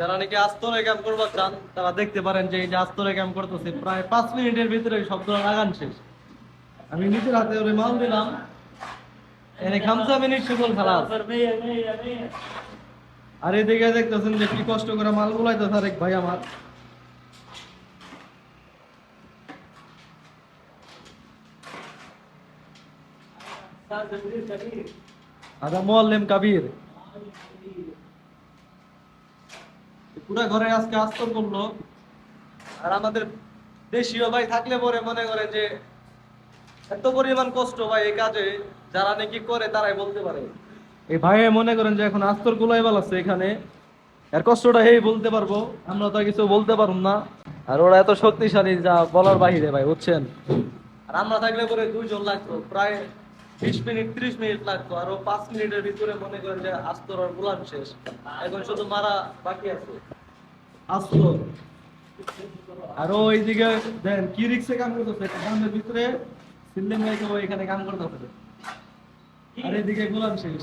যারা নাকি আস্তরে কাম করবো চান তারা দেখতে পারেন যে এই যে আস্তরে কাম করতেছে প্রায় 5 মিনিটের ভিতরে সবগুলো লাগান শেষ। আমি নিজের হাতে ওরে মাল দিলাম, এনে 5 মিনিট সকল খালাস। আর এদিকে দেখতেছেন যে কি কষ্ট করে মাল গুলাইতেছে আরেক ভাই আমার। আদা মোয়াল্লেম কাবির পুরা ঘরে আজকে আস্তর করলো। আর আমাদের দেশীয় ভাই থাকলে পরে মনে করে যে এত পরিমাণ কষ্ট ভাই এই কাজে, যারা নাকি করে তারাই বলতে পারে। এই ভাই মনে করেন যে এখন আস্তর গুলাই আছে এখানে, এর কষ্টটা এই বলতে পারবো, আমরা তো কিছু বলতে পারবো না। আর ওরা এত শক্তিশালী যা বলার বাহিরে ভাই, বুঝছেন। আর আমরা থাকলে পরে 2 জন লাগতো, প্রায় 20 মিনিট 30 মিনিট লাগতো, আর ও 5 মিনিটের ভিতরে মনে করেন যে আস্তর আর গুলান শেষ। এখন শুধু মারা বাকি আছে আস্তর। আর ওইদিকে দেন কি রিক্সে কাম করতেছে, গ্রামের ভিতরে সিল্লিং লাইকে ও এখানে কাম করতেছে, আর এদিকে গোলাম শেষ।